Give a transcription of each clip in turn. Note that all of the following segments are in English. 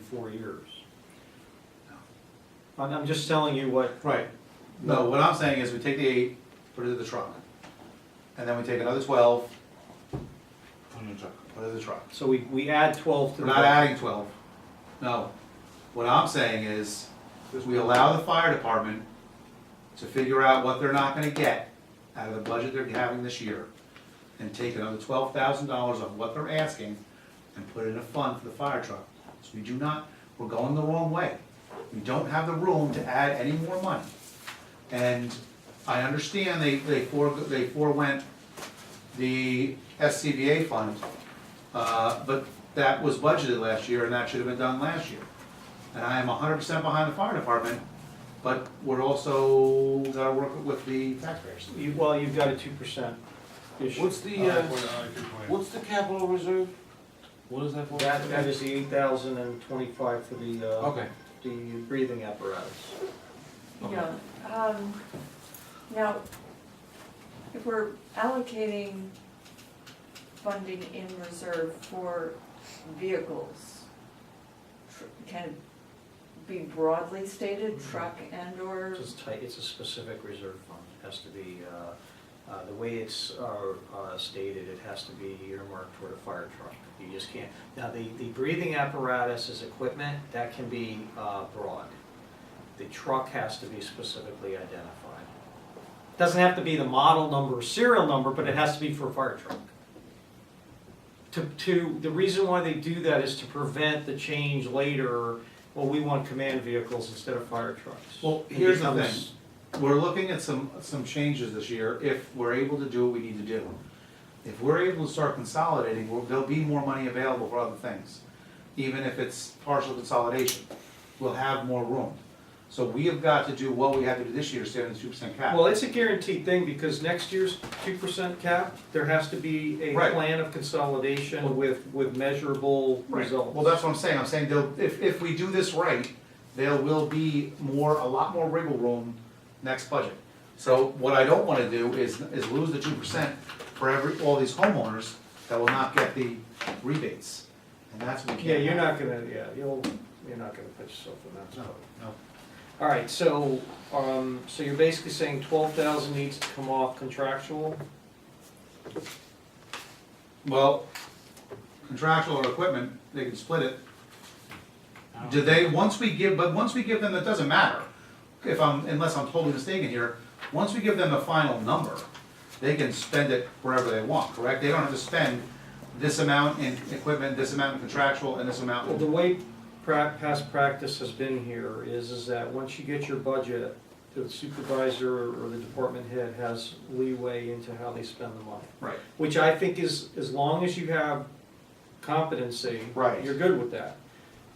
4 years. I'm just telling you what, Right. No, what I'm saying is we take the 8, put it in the truck, and then we take another 12, put it in the truck, put it in the truck. so we add 12 to We're the. not adding 12. No. What I'm saying is we allow the fire department to figure out what they're not gonna get out of the budget they're having this year, and take another $12,000 of what they're asking and put it in a fund for the fire truck. So we do not, we're going the wrong way. We don't have the room to add any more money. And I understand they forewent the SCBA fund, but that was budgeted last year and that should have been done last year. And I am 100% behind the fire department, but we're also gotta work with the taxpayers. Well, you've got a 2% issue. What's the capital reserve? What is that for? That is the 8,025 for the, Okay. the breathing apparatus. Yeah, now, if we're allocating funding in reserve for vehicles, can it be broadly stated, truck and or? Just tight, it's a specific reserve fund, it has to be, the way it's stated, it has to be earmarked toward a fire truck. You just can't, now the breathing apparatus is equipment, that can be broad. The truck has to be specifically identified. Doesn't have to be the model number, serial number, but it has to be for a fire truck. The reason why they do that is to prevent the change later, well, we want command vehicles instead of fire trucks. Well, It here's the becomes- thing, we're looking at some changes this year, if we're able to do what we need to do. If we're able to start consolidating, there'll be more money available for other things. Even if it's partial consolidation, we'll have more room. So we have got to do what we had to do this year to stay on the 2% cap. Well, it's a guaranteed thing, because next year's 2% cap, there has to be a Right. plan of consolidation with measurable Right. results. Well, that's what I'm saying, if we do this right, there will be a lot more wiggle room next budget. So what I don't wanna do is lose the 2% for all these homeowners that will not get the rebates. And that's what we can't. Yeah, you're have. not gonna, you're not gonna put yourself in that No, spot. no. All right, so you're basically saying 12,000 needs to come off contractual? Well, contractual or equipment, they can split it. Do they, once we give them, it doesn't matter, unless I'm totally mistaken here, once we give them the final number, they can spend it wherever they want, correct? They don't have to spend this amount in equipment, this amount in contractual, and this amount Well, the in. way past practice has been here is that once you get your budget, the supervisor or the department head has leeway into how they spend the money. Right. Which I think is, as long as you have competency, Right. you're good with that.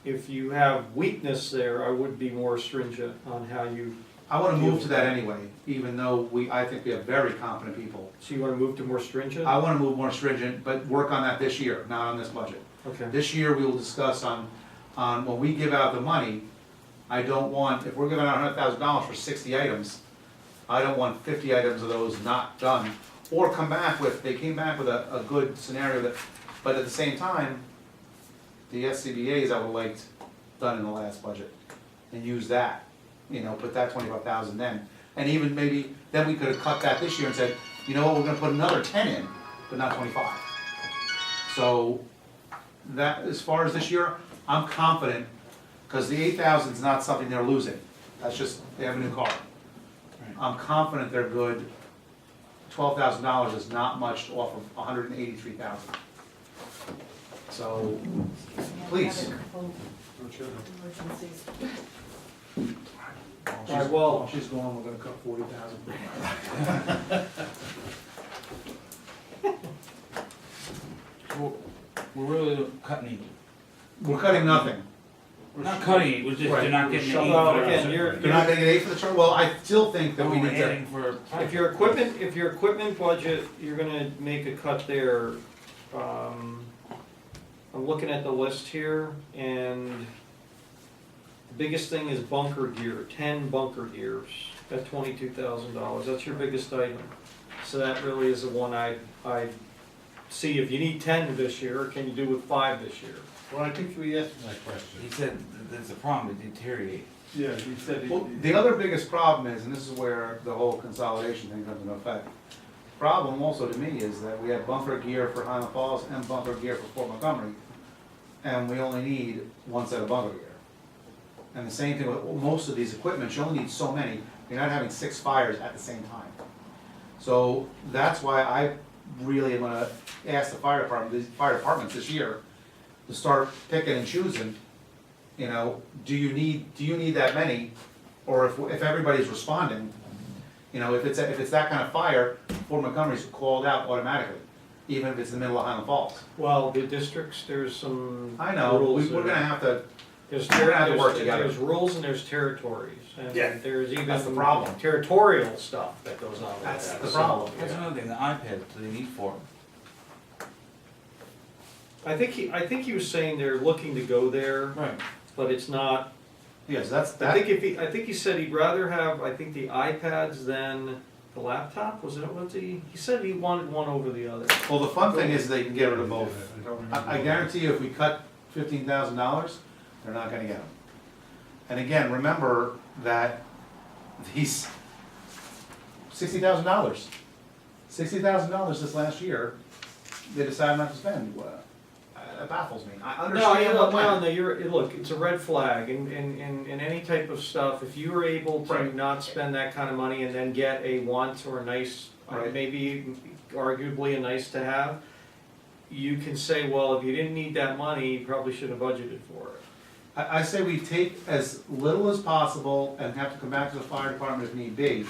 If you have weakness there, I would be more stringent on how you, I wanna move to that anyway, even though I think we have very competent people. so you wanna move to more stringent? I wanna move more stringent, but work on that this year, not on this budget. Okay. This year, we will discuss on when we give out the money, I don't want, if we're giving out $100,000 for 60 items, I don't want 50 items of those not done, or they came back with a good scenario but at the same time, the SCBA's I would like done in the last budget, and use that, put that 25,000 then, and even maybe, then we could have cut that this year and said, you know what, we're gonna put another 10 in, but not 25. So, that, as far as this year, I'm confident, because the 8,000 is not something they're losing. That's just, they have a new car. I'm confident they're good. $12,000 is not much off of 183,000. So, please. Emergencies. All right, well- While she's gone, we're gonna cut 40,000. We're really cutting it. We're cutting nothing. We're not cutting it, we're just, Right. they're not getting any. Well, for again, us. They're not gonna get 8 for the truck? Well, I still think that we We're need to. adding for. If your equipment budget, you're gonna make a cut there, I'm looking at the list here, and the biggest thing is bunker gear, 10 bunker gears, at $22,000, that's your biggest item. So that really is the one I see, if you need 10 this year, can you do with 5 this year? Well, I think we asked him that question. He said that there's a problem, it deteriorates. Yeah, he said Well, the other biggest problem is, and this is where the whole consolidation thing comes into effect. Problem also to me is that we have bumper gear for Highland Falls and bumper gear for Fort Montgomery, and we only need one set of bumper gear. And the same thing with most of these equipment, you only need so many, you're not having 6 fires at the same time. So that's why I really am gonna ask the fire department, these fire departments this year, to start picking and choosing, you know, do you need that many? Or if everybody's responding, you know, if it's that kind of fire, Fort Montgomery's called out automatically, even if it's in the middle of Highland Falls. Well, the districts, there's some I know, rules. we're gonna have to, There's, we're gonna have to work there's, together. there's rules and there's territories, and Yeah, there's even that's the problem. territorial stuff that goes on with that. That's the So, problem. That's yeah. another thing, the iPads, do they need for? I think he was saying they're looking to go there, Right. but it's not, yes, that's, I that, think he said he'd rather have, I think, the iPads than the laptop, was it, was he said he wanted one over the other. well, the fun thing is they can get rid of both. I guarantee you, if we cut $15,000, they're not gonna get them. And again, remember that these $60,000, $60,000 this last year, they decided not to spend. That baffles me. I understand what went. No, look, it's a red flag, in any type of stuff, if you were able to Right. not spend that kind of money and then get a want or a nice, Right. maybe arguably a nice to have, you can say, well, if you didn't need that money, you probably should have budgeted for it. I say we take as little as possible and have to come back to the fire department if need be.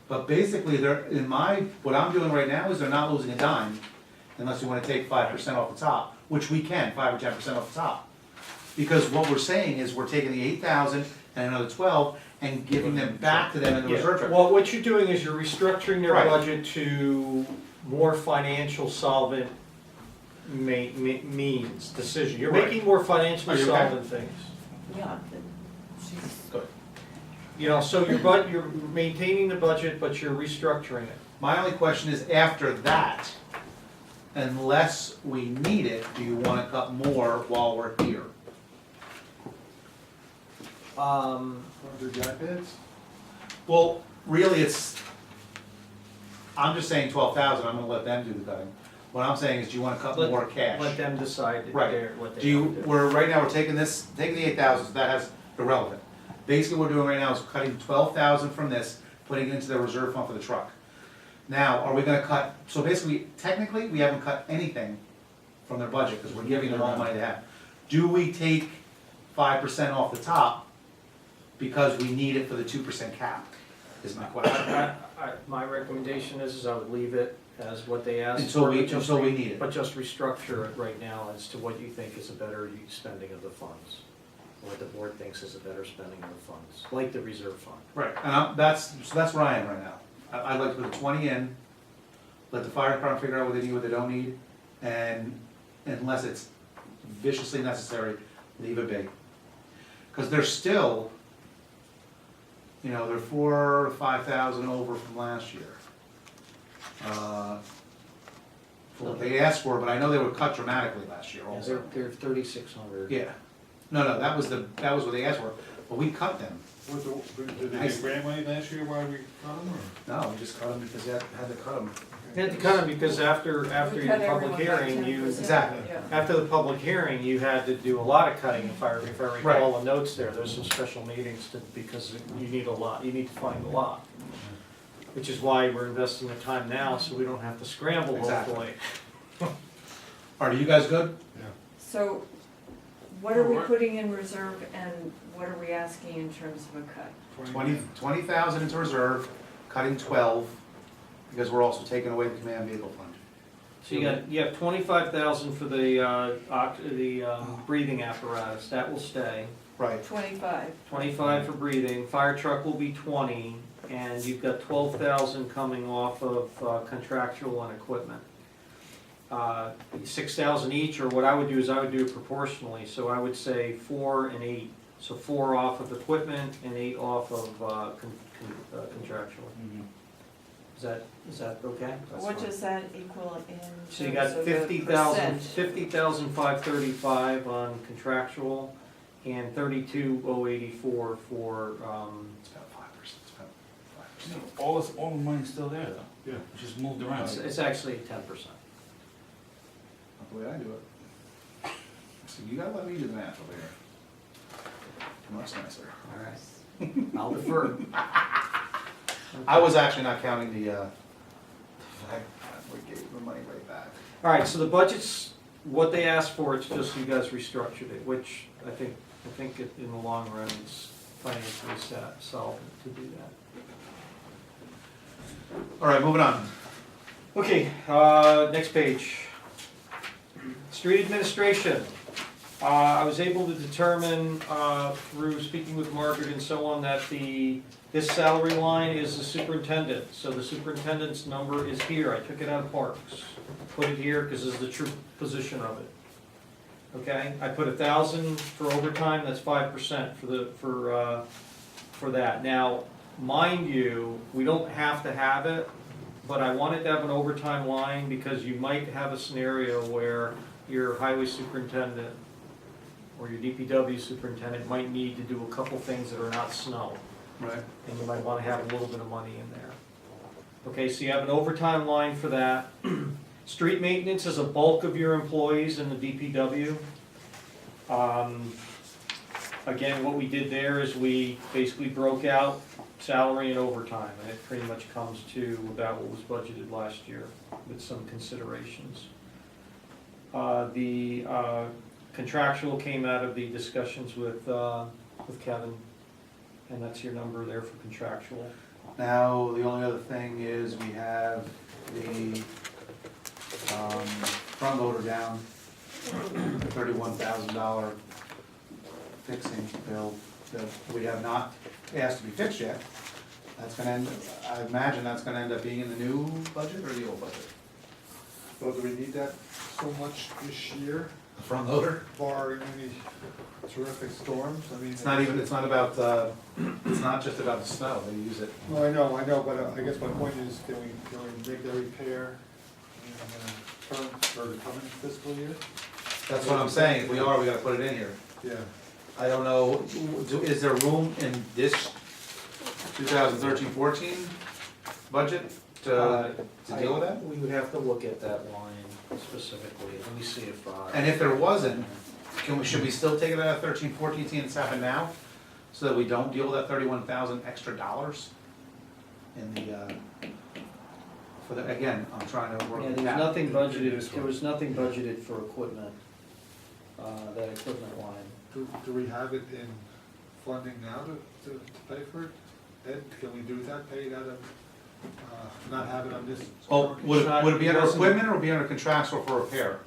But basically, what I'm doing right now is they're not losing a dime unless you wanna take 5% off the top, which we can, 5 or 10% off the top. Because what we're saying is we're taking the 8,000 and another 12 and giving them back to them in the reserve trust. Well, what you're doing is you're restructuring their Right. budget to more financial solvent means, decision. You're Right. making more financially Are you okay? solvent things. Yeah, she's, Good. You know, so you're maintaining the budget, but you're restructuring it. My only question is, after that, unless we need it, do you wanna cut more while we're here? The iPads? Well, really, I'm just saying 12,000, I'm gonna let them do the cutting. What I'm saying is, do you wanna cut more cash? Let them decide Right. what they Do you, want to do. right now, we're taking the 8,000, so that has irrelevant. Basically, what we're doing right now is cutting 12,000 from this, putting it into the reserve fund for the truck. Now, are we gonna cut, so basically, technically, we haven't cut anything from their budget, because we're giving them all the money they have. Do we take 5% off the top, because we need it for the 2% cap, is my question. My recommendation is I would leave it as what they asked Until for, we- but just until we need it. But just restructure it right now as to what you think is a better spending of the funds. What the board thinks is a better spending of the funds, like the reserve fund. Right, and that's where I am right now. I'd like to put the 20 in, let the fire department figure out what they need, what they don't need, and unless it's viciously necessary, leave it be. Because they're still, you know, they're 4,000 or 5,000 over from last year. For what they asked for, but I know they were cut dramatically last year also. They're 3,600. Yeah, no, that was what they asked for, but we cut them. Did they get grant money last year while we cut them, or? No, we just cut them because they had to cut them. You had to cut them because after we your cut public everyone by hearing, you, 10%, Exactly. yeah. after the public hearing, you had to do a lot of cutting, if I recall the notes there. There's some special meetings because you need a lot, you need to find a lot. Which is why we're investing the time now, so we don't have to scramble, Exactly. hopefully. Are you guys good? So, what are we putting in reserve and what are we asking in terms of a cut? 20,000 into reserve, cutting 12, because we're also taking away the command vehicle fund. So you have 25,000 for the breathing apparatus, that will stay. Right, 25. 25 for breathing, fire truck will be 20, and you've got 12,000 coming off of contractual and equipment. 6,000 each, or what I would do is I would do it proportionally, so I would say 4 and 8. So 4 off of equipment and 8 off of contractual. Is that okay? That's What fine. does that equal in So you terms got of the 50,000, percent? 50,535 on contractual and 32,084 for, It's about 5%, it's about 5%. All the money's still there though. Yeah. It's just moved around. it's actually 10%. Not the way I do it. So you gotta let me do the math over here. Much nicer. All right. I'll defer. I was actually not counting the fact that we gave the money right back. All right, so the budget's, what they asked for, it's just you guys restructured it, which I think in the long run, it's financially solvent to do that. All right, moving on. Okay, next page. Street administration. I was able to determine, through speaking with Margaret and so on, that this salary line is the superintendent. So the superintendent's number is here. I took it out of Parks. Put it here because this is the true position of it. Okay, I put 1,000 for overtime, that's 5% for that. Now, mind you, we don't have to have it, but I wanted to have an overtime line because you might have a scenario where your highway superintendent or your DPW superintendent might need to do a couple things that are not snow, Right. and you might want to have a little bit of money in there. Okay, so you have an overtime line for that. Street maintenance is a bulk of your employees in the DPW. Again, what we did there is we basically broke out salary and overtime, and it pretty much comes to about what was budgeted last year with some considerations. The contractual came out of the discussions with Kevin, and that's your number there for contractual. Now, the only other thing is we have the front loader down, $31,000 fixing bill that we have not asked to be fixed yet. That's gonna end, I imagine that's gonna end up being in the new budget or the old budget? Well, do we need that so much this year, The front loader? barring any terrific storms? I mean. It's not even, it's not about, it's not just about the snow, they use it. Well, I know, but I guess my point is, can we make that repair in term for the coming fiscal year? That's what I'm saying, if we are, we gotta put it in here. Yeah, I don't know, is there room in this 2013-14 budget to deal with that? We would have to look at that line specifically, let me see if. And if there wasn't, should we still take it out of 13-14 and it's happened now? So that we don't deal with that 31,000 extra dollars in the, for the, again, I'm trying to work. Yeah, that. there's nothing budgeted, there was nothing budgeted for equipment, that equipment line. do we have it in funding now to pay for it? Ed, can we do that, pay it out of, not have it on this? Well, would it be under It wasn't- equipment or would it be under contractual for repair?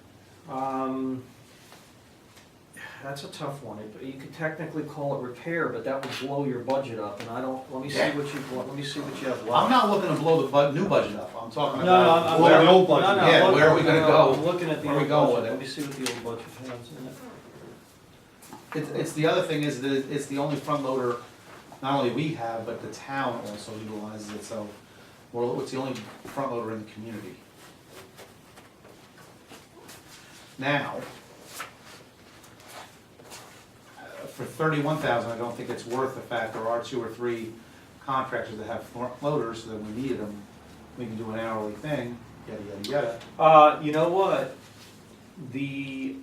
That's a tough one. You could technically call it repair, but that would blow your budget up, and I don't, let me see what you have left. I'm not looking to blow the new budget up, I'm talking No, no, about. I'm. where- the old budget. Yeah, where are we gonna go? I'm looking at the Where are we old going budget. with it? Let me see what the old budget has in it. It's the other thing is that it's the only front loader, not only we have, but the town also utilizes it, so it's the only front loader in the community. Now, for 31,000, I don't think it's worth the fact there are 2 or 3 contractors that have front loaders, so that we needed them, we can do an hourly thing, yada, yada, yada. You know what? The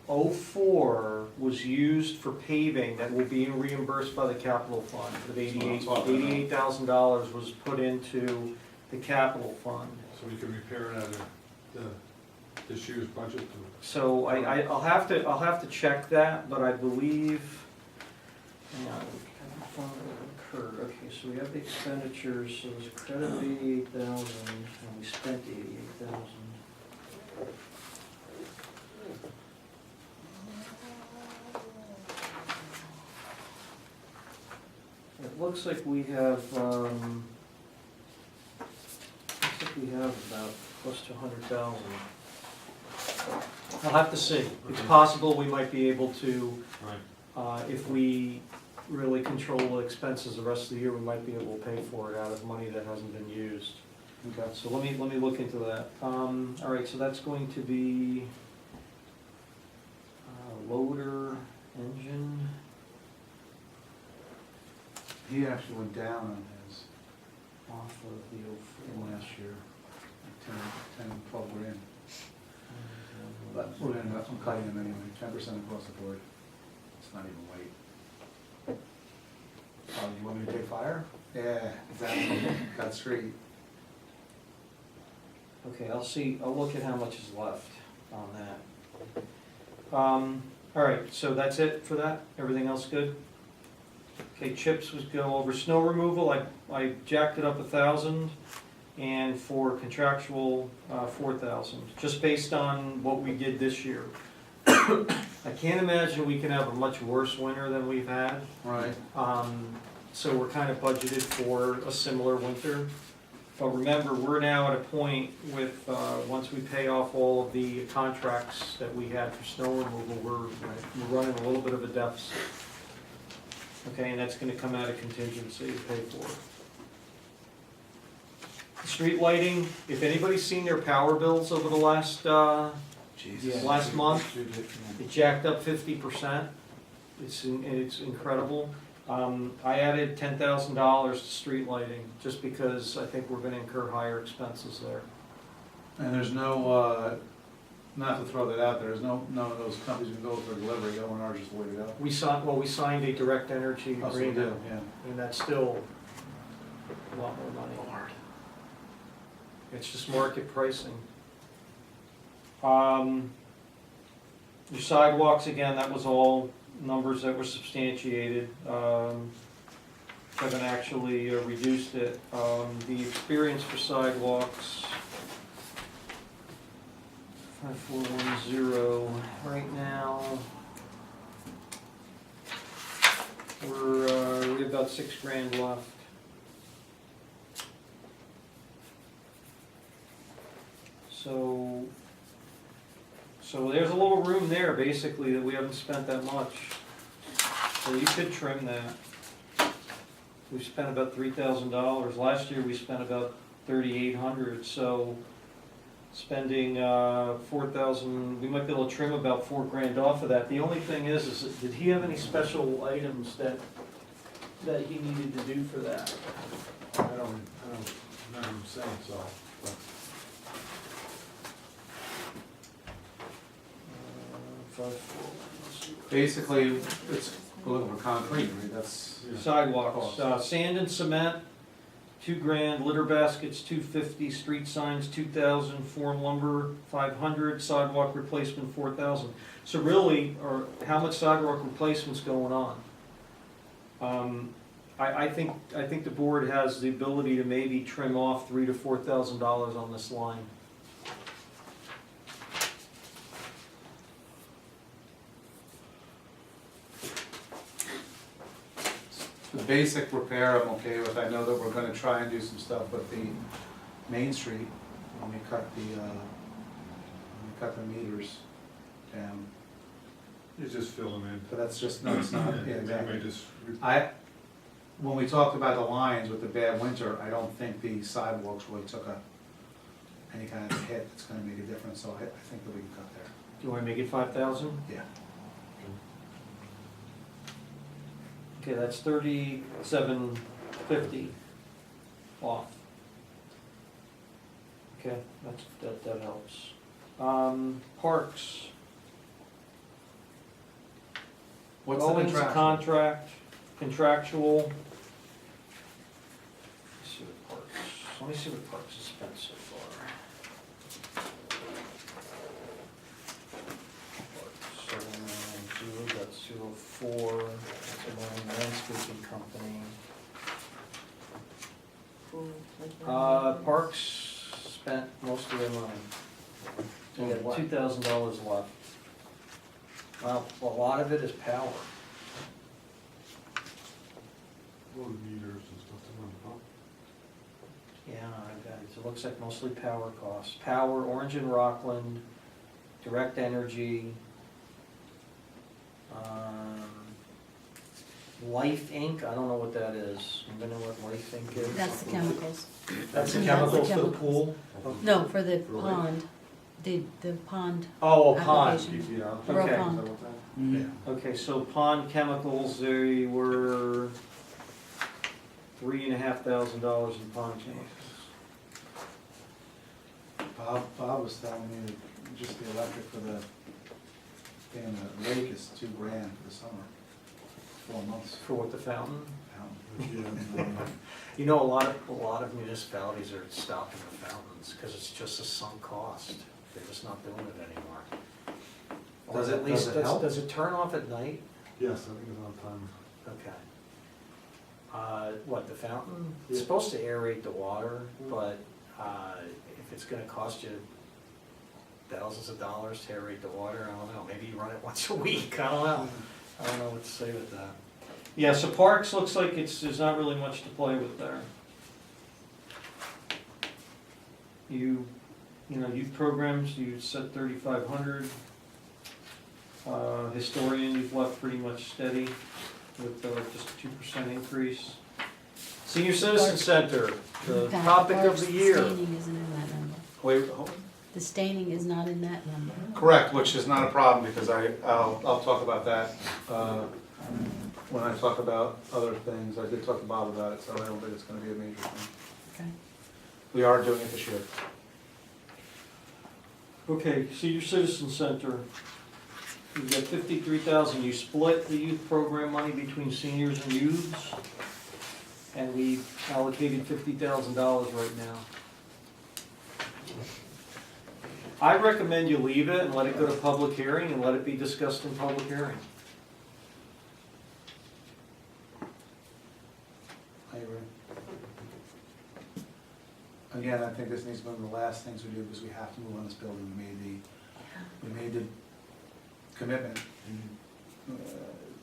04 was used for paving that will be reimbursed by the capital fund. Of $88,000 was put into the capital fund. So we can repair it out of this year's budget? So I'll have to check that, but I believe, hang on, fund occurred. Okay, so we have the expenditures, so there's a credit of 88,000, and we spent 88,000. It looks like we have, about close to 100,000. I'll have to see. It's possible we might be able to, Right. if we really control the expenses the rest of the year, we might be able to pay for it out of money that hasn't been used. Okay. So let me look into that. All right, so that's going to be loader, engine. He actually went down on his Off of the from 04. last year, like 12 grand. But we're gonna, I'm cutting him anyway, 10% across the board. It's not even weight. Oh, you want me to take fire? Yeah, exactly, cut street. Okay, I'll look at how much is left on that. All right, so that's it for that? Everything else good? Okay, chips was go over snow removal, I jacked it up 1,000, and for contractual, 4,000, just based on what we did this year. I can't imagine we can have a much worse winter than we've had. Right. So we're kind of budgeted for a similar winter. But remember, we're now at a point with, once we pay off all of the contracts that we had for snow removal, we're running a little bit of a deficit. Okay, and that's gonna come out of contingency to pay for it. Street lighting, if anybody's seen their power bills over the last last month, it jacked up 50%. It's incredible. I added $10,000 to street lighting, just because I think we're gonna incur higher expenses there. And there's no, not to throw that out there, there's none of those companies can go for delivery, O&R is just the way to go. We signed a direct energy Oh, so we agreement, do, yeah. and that's still a lot more money. It's just market pricing. Your sidewalks, again, that was all numbers that were substantiated. Kevin actually reduced it. The experience for sidewalks, 5410, right now, we have about 6 grand left. So there's a little room there, basically, that we haven't spent that much. So you could trim that. We've spent about $3,000. Last year, we spent about $3,800, so spending 4,000, we might be able to trim about 4 grand off of that. The only thing is did he have any special items that he needed to do for that? I don't remember him saying so, but Basically, it's, we're looking for concrete, right, that's. Sidewalks, sand and cement, 2 grand, litter baskets, 250, street signs, 2,000, form lumber, 500, sidewalk replacement, 4,000. So really, or how much sidewalk replacement's going on? I think the board has the ability to maybe trim off $3,000 to $4,000 on this line. The basic repair I'm okay with, I know that we're gonna try and do some stuff with the Main Street, when we cut the meters down, you just fill them in. but that's just, no, it's not, yeah, They exactly. may just, When we talked about the lines with the bad winter, I don't think the sidewalks really took any kind of hit that's gonna make a difference, so I think that we can cut there. Do you wanna make it 5,000? Yeah. Okay, that's 3,750 off. Okay, that helps. Parks. What's the Owens contract? Contractual. Let me see what Parks has spent so far. Parks, 790, that's 204, that's a landscaping company. Parks spent most of their money. They got $2,000 left. Well, a lot of it is power. road meters and stuff to run pump. Yeah, I've got it. It looks like mostly power costs. Power, Orange and Rockland, Direct Energy. Life Inc., I don't know what that is. Anybody know what Life Inc. is? That's the chemicals. That's the Yeah, that's the chemicals for the chemicals. pool? No, for the pond, the pond Oh, a pond. application. Yeah. Row Okay. pond. Mhm. Okay, so pond chemicals, they were $3,500 in pond chemicals. Bob was telling me that just the electric for the, thing in the lake is $2,000 for the summer, 4 months. For what, the fountain? Yeah. You know, a lot of municipalities are stopping the fountains because it's just a sunk cost. They're just not doing it anymore. Or Does at it- least does it help? Does it turn off at night? Yes, I think it's on time. Okay. What, the fountain? It's Yeah. supposed to aerate the water, but if it's gonna cost you thousands of dollars to aerate the water, I don't know, maybe you run it once a week, I don't know. I don't know what to say with that. Yeah, so parks looks like there's not really much to play with there. You know, youth programs, you said 3,500. Historian, you've left pretty much steady with just a 2% increase. Senior Citizen Center, the In fact, topic of parks, the year. staining isn't in that number. Wait, hold- The staining is not in that number. Correct, which is not a problem, because I'll talk about that, when I talk about other things. I did talk to Bob about it, so I don't think it's gonna be a major thing. Okay. We are doing it this year. Okay, Senior Citizen Center. You've got 53,000, you split the youth program money between seniors and youths, and we allocated $50,000 right now. I recommend you leave it and let it go to public hearing and let it be discussed in public hearing. I agree. Again, I think this needs to be one of the last things we do, because we have to move on this building. We made the commitment.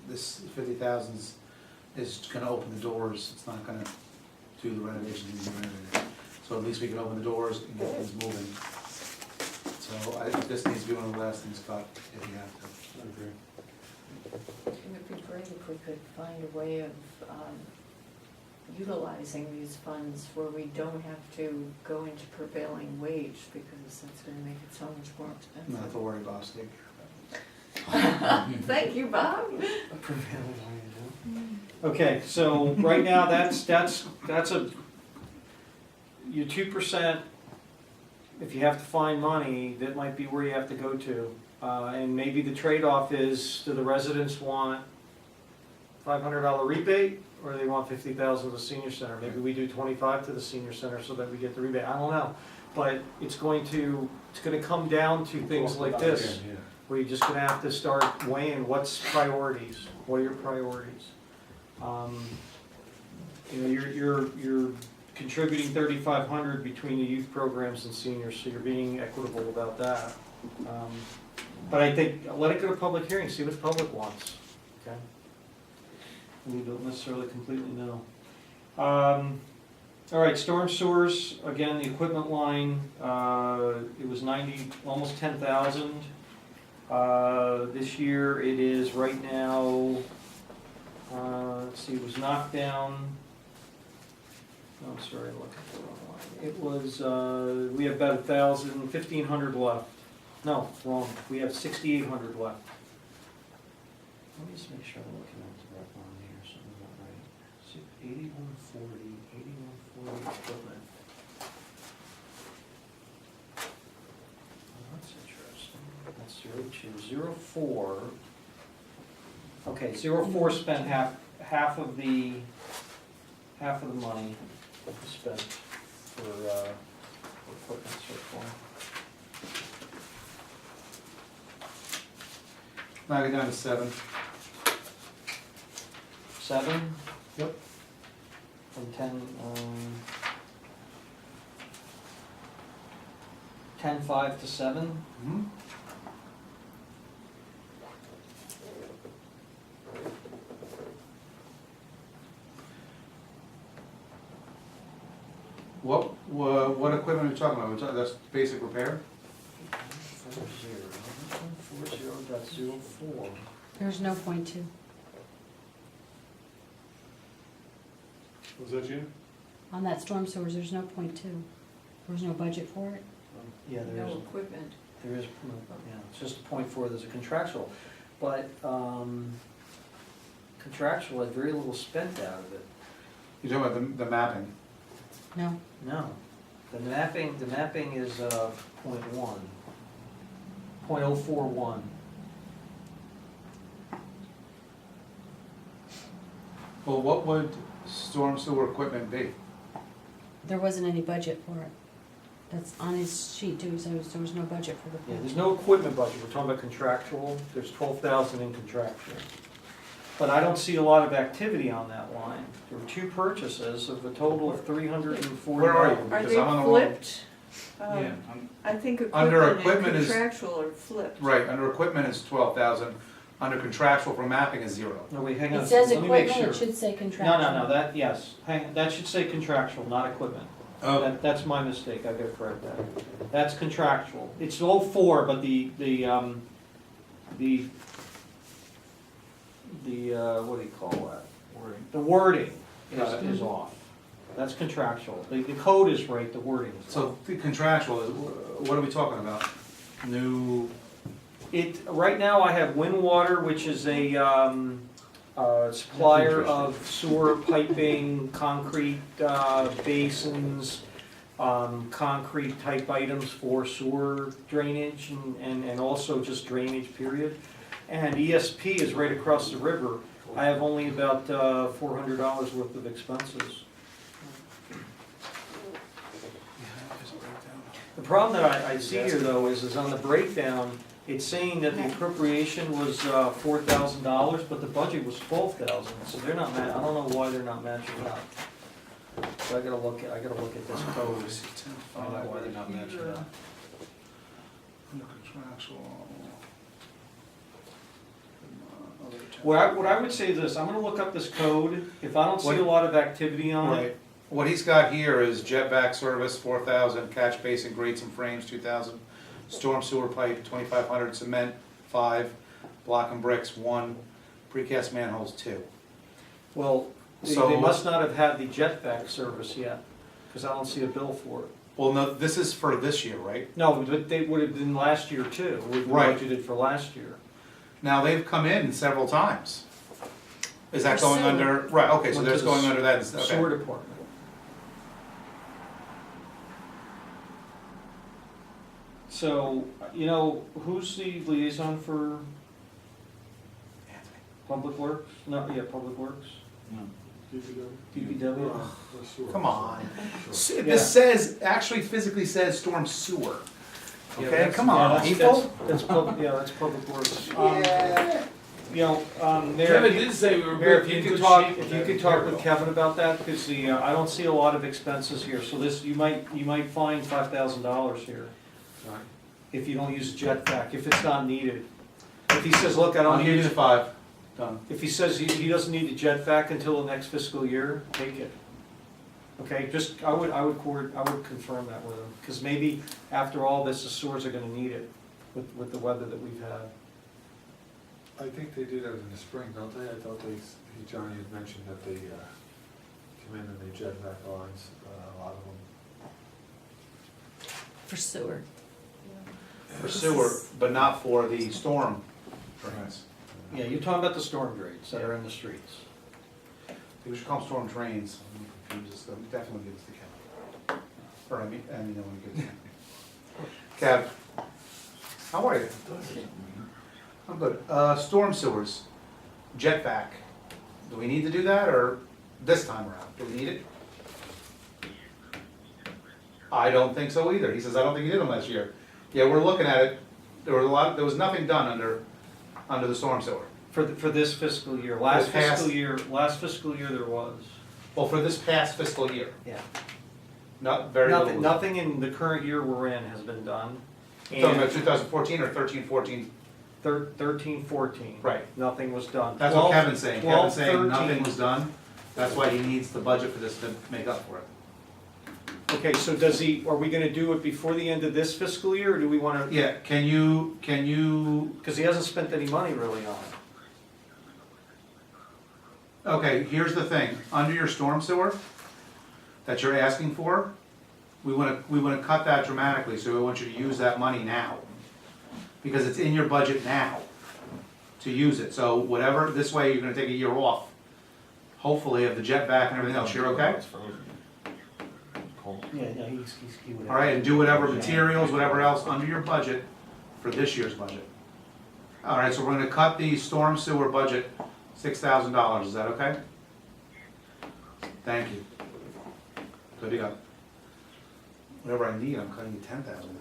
This 50,000 is gonna open the doors, it's not gonna do the renovations and everything. So at least we can open the doors and get things moving. So I think this needs to be one of the last things cut, if you have to. I agree. It would be great if we could find a way of utilizing these funds where we don't have to go into prevailing wage, because that's gonna make it so much more Not expensive. to worry, Bob, stay. Thank you, Bob. Okay, so right now, that's your 2%, if you have to find money, that might be where you have to go to. And maybe the trade-off is, do the residents want $500 rebate, or they want 50,000 to the senior center? Maybe we do 25 to the senior center so that we get the rebate, I don't know. But it's gonna come down to things like this, where you're just gonna have to start weighing what's priorities, what are your priorities? You know, you're contributing 3,500 between the youth programs and seniors, so you're being equitable about that. But I think, let it go to public hearing, see what the public wants, okay? We don't necessarily completely know. All right, storm sewers, again, the equipment line, it was almost 10,000. This year, it is right now, let's see, it was knocked down. Oh, I'm sorry, I'm looking at the wrong line. It was, we have about 1,500 left. No, wrong, we have 6,800 left. Let me just make sure I'm looking at the right one here, something not right. 8140, 8140 equipment. Oh, that's interesting. That's 04. Okay, 04 spent half of the money spent for equipment so far. Now get down to 7. 7? Yep. From 10, 10.5 to 7? Mm-hmm. What equipment are we talking about? That's basic repair? 40.04. There's no point two. Was that you? On that storm sewers, there's no .2. There was no budget for it. Yeah, there No is, equipment. there is, yeah, it's just a point four, there's a contractual, but, contractual had very little spent out of it. You're talking about the mapping. No, No, the mapping is, point one, .041. Well, what would storm sewer equipment be? there wasn't any budget for it. That's on his sheet too, so there was no budget for the. Yeah, there's no equipment budget, we're talking about contractual, there's 12,000 in contractual. But I don't see a lot of activity on that line. There were two purchases of a total of $340. Where are you? Are Because they I'm on the wrong- flipped? Yeah, I think Under equipment and equipment is- contractual are flipped. Right, under equipment is 12,000, under contractual for mapping is 0. No, wait, hang on. It says let me make equipment, it sure. should say No, contractual. no, that, yes, that should say contractual, not equipment. That's my mistake, I gotta correct that. That's contractual. It's 04, but what do you call that? The wording is off. That's contractual. The code is right, the wording is off. So the contractual, is what are we talking about? New, Right now I have Windwater, which is a supplier of sewer piping, concrete basins, concrete type items for sewer drainage and also just drainage period. And ESP is right across the river. I have only about $400 worth of expenses. The problem that I see here though is on the breakdown, it's saying that the appropriation was $4,000, but the budget was $12,000, so they're not I don't know why they're not matching up. So I gotta look at this code, find out why they're not matching up. under contractual. What I would say is this, I'm gonna look up this code, if I don't see a lot of activity on it, Right, what he's got here is jet vac service, 4,000, catch basin grates and frames, 2,000, storm sewer pipe, 2,500, cement, 5, block and bricks, 1, precast manholes, 2. well, they So- must not have had the jet vac service yet, because I don't see a bill for it. Well, no, this is for this year, right? No, but they would have been last year too, we Right. budgeted for last year. Now, they've come in several times. Is that For going sewer. under, right, okay, so Went that's to the going s- under that, Sewer okay. department. So, who's the liaison for Public Works? No, yeah, Public Works, DPW. Come on. Yeah. This says, actually physically says storm sewer. Yeah, Okay, that's- come yeah, on, that's- people. That's Public Works. Yeah. Mayor, Kevin did say we were Mayor, both if in you good could talk, shape. if you could talk with Kevin about that, because I don't see a lot of expenses here, so this, you might find $5,000 here. Right. If you don't use jet vac, if it's not needed. If he says, look, I don't I'll give you need, the 5, done. if he says he doesn't need the jet vac until the next fiscal year, take it. Okay, just, I would confirm that with him, because maybe after all this, the sewers are gonna need it with the weather that we've had. I think they do that in the spring, don't they? I thought Johnny had mentioned that they come in and they jet vac lines, a lot of them. For sewer. For sewer, but not for the storm drains. Yeah, you're talking about the storm drains that are in the streets. We should call them storm drains. I'm confused, so definitely give this to Kevin. Or I mean, when you give it to him. Kev, how are you? I'm good. Storm sewers, jet vac. Do we need to do that, or this time around? Do we need it? I don't think so either. He says, I don't think you did them last year. Yeah, we're looking at it. There was nothing done under the storm sewer. For this fiscal year, This past- last fiscal year there was. Well, for this past fiscal year, Yeah. not very little. Nothing in the current year we're in has been done. Talking about And 2014 or 13-14? 13, 14. Right. Nothing was done. That's what 12, Kevin's saying. 12, Kevin's saying 13. nothing was done. That's why he needs the budget for this to make up for it. Okay, so are we gonna do it before the end of this fiscal year, or do we wanna? Yeah, can you, Because he hasn't spent any money really on it. Okay, here's the thing, under your storm sewer that you're asking for, we wanna cut that dramatically, so we want you to use that money now. Because it's in your budget now to use it, so whatever, this way you're gonna take a year off, hopefully of the jet vac and everything else, you're okay? It's frozen. Cold. Yeah, no, he would. All right, and do whatever materials, whatever else under your budget for this year's budget. All right, so we're gonna cut the storm sewer budget $6,000, is that okay? Thank you. Good to go. Whatever I need, I'm cutting you 10,000.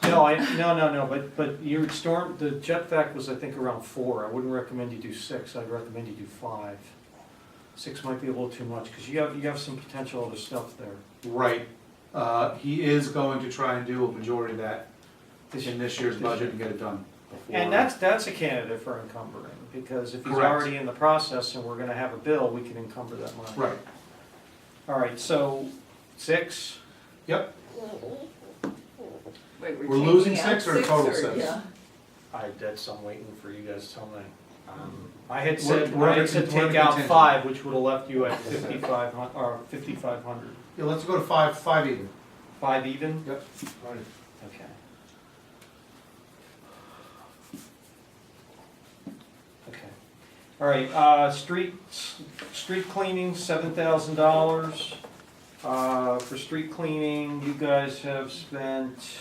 No, but your storm, the jet vac was, I think, around 4. I wouldn't recommend you do 6, I'd recommend you do 5. 6 might be a little too much, because you have some potential other stuff there. Right, he is going to try and do a majority of that in this year's budget and get it done before. And that's a candidate for encumbering, because if he's Correct. already in the process and we're gonna have a bill, we can encumber that money. Right, All right, so 6, yep, Wait, We're losing taking out 6 or total or- 6? yeah. I'm waiting for you guys to tell me. I had We're said, gonna take continue. out 5, which would have left you at 5,500, or 5,500. yeah, let's go to 5 even. 5 even? Yep. Okay. Okay. All right, street cleaning, $7,000. For street cleaning, you guys have spent,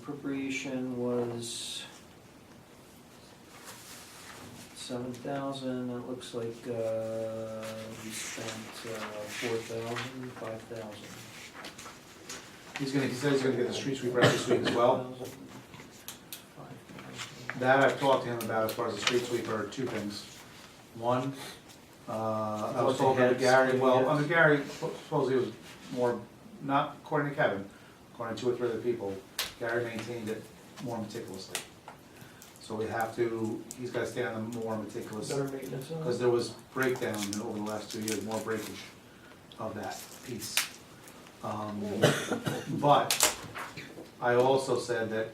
appropriation was 7,000, it looks like, we spent, 4,000, 5,000. He said he's gonna get the street sweeper out this week as well. That I've talked to him about as far as the street sweeper, 2 things. One, I was told that Gary, Gary supposedly was more, not according to Kevin, according to 2 or 3 other people, Gary maintained it more meticulously. So we have to, he's gotta stay on the more meticulous, Better maintenance on it? because there was breakdown over the last 2 years, more breakage of that piece. But I also said that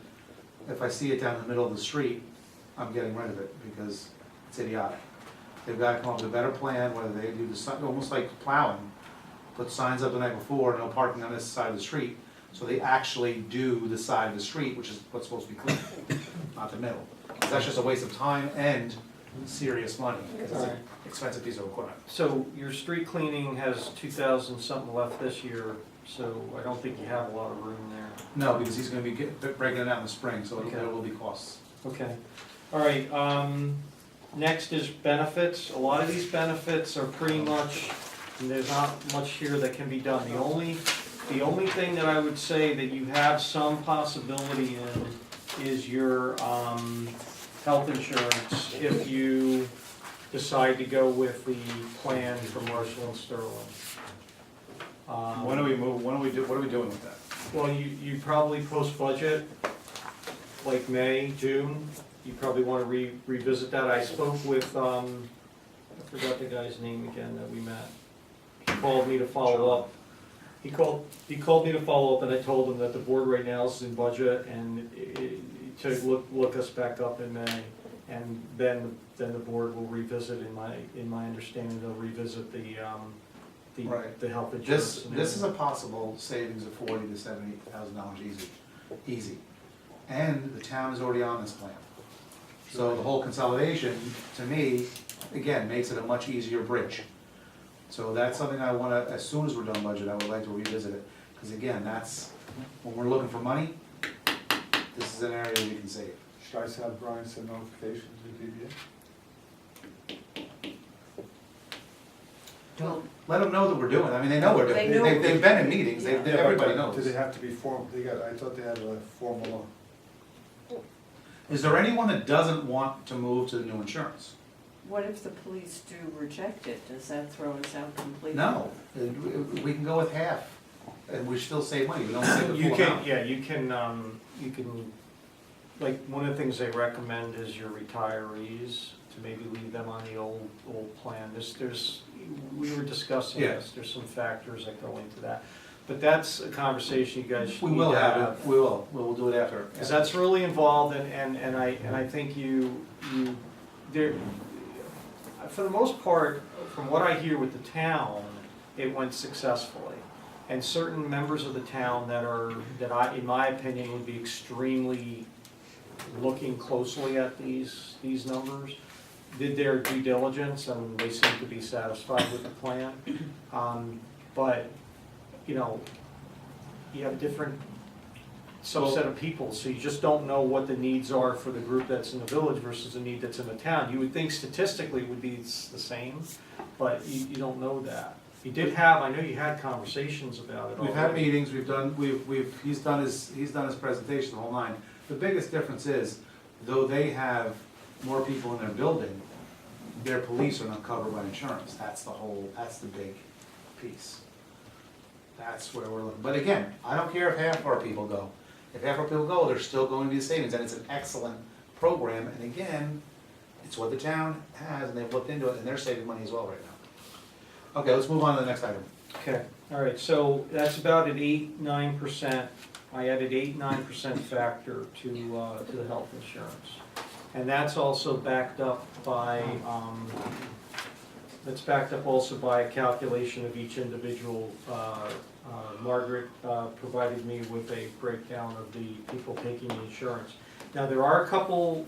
if I see it down the middle of the street, I'm getting rid of it because it's idiotic. They've got to come up with a better plan, whether they do the sign, almost like plowing, put signs up the night before, no parking on this side of the street, so they actually do the side of the street, which is what's supposed to be clean, not the middle. 'Cause that's just a waste of time and serious money, because it's an expensive piece of equipment. So your street cleaning has 2,000 something left this year, so I don't think you have a lot of room there. No, because he's gonna be breaking it out in the spring, so Okay. there will be costs. Okay, all right, next is benefits. A lot of these benefits are pretty much, there's not much here that can be done. The only thing that I would say that you have some possibility in is your, health insurance, if you decide to go with the plan for Marshall and Sterling. When do we move, what are we doing with that? Well, you probably post-budget, like May, June, you probably wanna revisit that. I spoke with, I forgot the guy's name again that we met. He called me to follow up. He called me to follow up, and I told him that the board right now is in budget, and to look us back up in May. And then the board will revisit, in my understanding, they'll revisit the Right. health insurance. This is a possible savings of $40,000 to $70,000 easy. And the town is already on this plan. So the whole consolidation, to me, again, makes it a much easier bridge. So that's something I wanna, as soon as we're done budget, I would like to revisit it. Because again, that's, when we're looking for money, this is an area we can save. Should I have Brian send notifications to DBA? Well, Let them know that we're doing it. I mean, they know we're doing They it. know. They've been in meetings, Yeah. everybody Do knows. they have to be I thought they had a formal, Is there anyone that doesn't want to move to the new insurance? what if the police do reject it? Does that throw us out completely? No, we can go with half, and we still save money, we don't save the You full can, amount. yeah, you can, like, one of the things they recommend is your retirees, to maybe leave them on the old plan. We were discussing Yeah. this, there's some factors that go into that. But that's a conversation you guys We need will to have have. it, we'll do it after. Because that's really involved, and I think there, for the most part, from what I hear with the town, it went successfully. And certain members of the town that I, in my opinion, would be extremely looking closely at these numbers, did their due diligence, and they seem to be satisfied with the plan. But, you know, you have a different subset of people, so you just don't know what the needs are for the group that's in the village versus the need that's in the town. You would think statistically it would be the same, but you don't know that. You did have, I know you had conversations about it We've had already. meetings, he's done his presentation, the whole nine. The biggest difference is, though they have more people in their building, their police are not covered by insurance. That's the big piece. That's where we're looking. But again, I don't care if half our people go. If half our people go, there's still going to be savings, and it's an excellent program. And again, it's what the town has, and they've looked into it, and they're saving money as well right now. Okay, let's move on to the next item. Okay, all right, so that's about an 8-9%. I added 8-9% factor to the health insurance. And that's also backed up by, that's backed up also by a calculation of each individual. Margaret provided me with a breakdown of the people taking the insurance. Now, there are a couple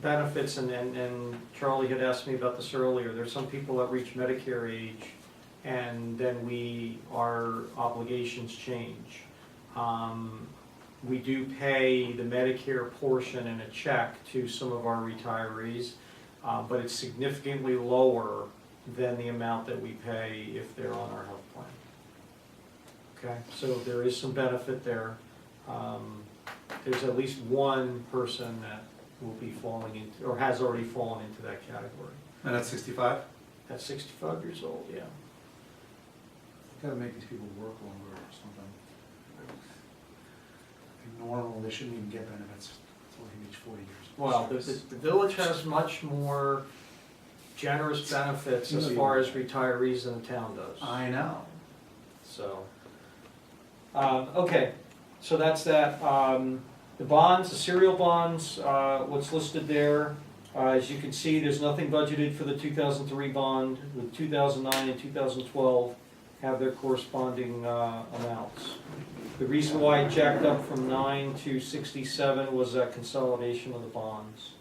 benefits, and Charlie had asked me about this earlier. There's some people that reach Medicare age, and then our obligations change. We do pay the Medicare portion in a check to some of our retirees, but it's significantly lower than the amount that we pay if they're on our health plan. Okay, so there is some benefit there. There's at least one person that will be falling into, or has already fallen into that category. And that's 65? At 65 years old, yeah. Gotta make these people work longer or something. Normal, they shouldn't even get benefits until they reach 40 years. Well, the village has much more generous benefits as far as retirees than the town does. I know. So, okay, so that's that. The bonds, the serial bonds, what's listed there, as you can see, there's nothing budgeted for the 2003 bond. The 2009 and 2012 have their corresponding amounts. The reason why it jacked up from 9 to 67 was that consolidation of the bonds.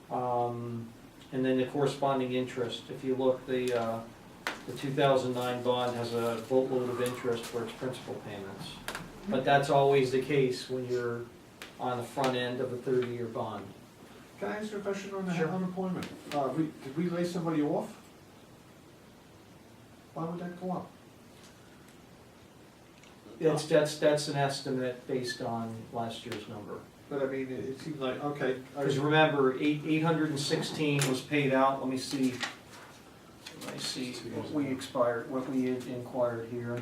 And then the corresponding interest. If you look, the 2009 bond has a boatload of interest for its principal payments. But that's always the case when you're on the front end of a 30-year bond. Can I ask you a question on the Sure. unemployment? Did we lay somebody off? Why would that go up? That's an estimate based on last year's number. But I mean, it seems like, okay. Because remember, 816 was paid out, let me see what we expired, what we had inquired here.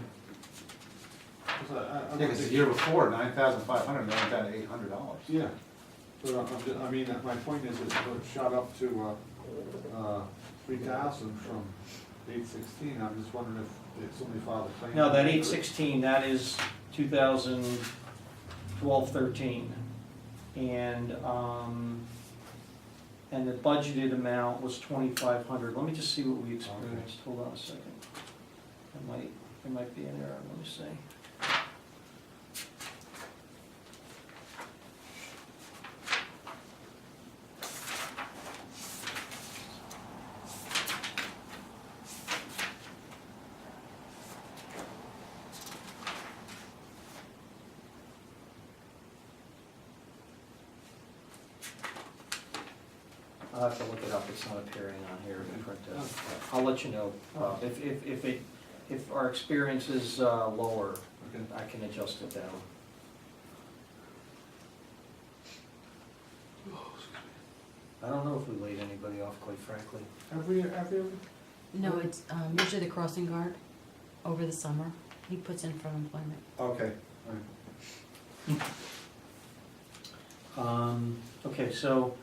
Yeah, because the year before, 9,500, they went down to $800. Yeah, but I mean, my point is, it shot up to 3,000 from 816. I'm just wondering if somebody filed a claim. No, that 816, that is 2012-13. And the budgeted amount was 2,500. Let me just see what we experienced. Hold on a second. There might be an error. Let me see. I'll have to look it up, it's not appearing on here, but I'll let you know. If our experience is lower, Okay. I can adjust it down. I don't know if we laid anybody off, quite frankly. Every No, it's usually the crossing guard over the summer. He puts in for unemployment. Okay. Okay, so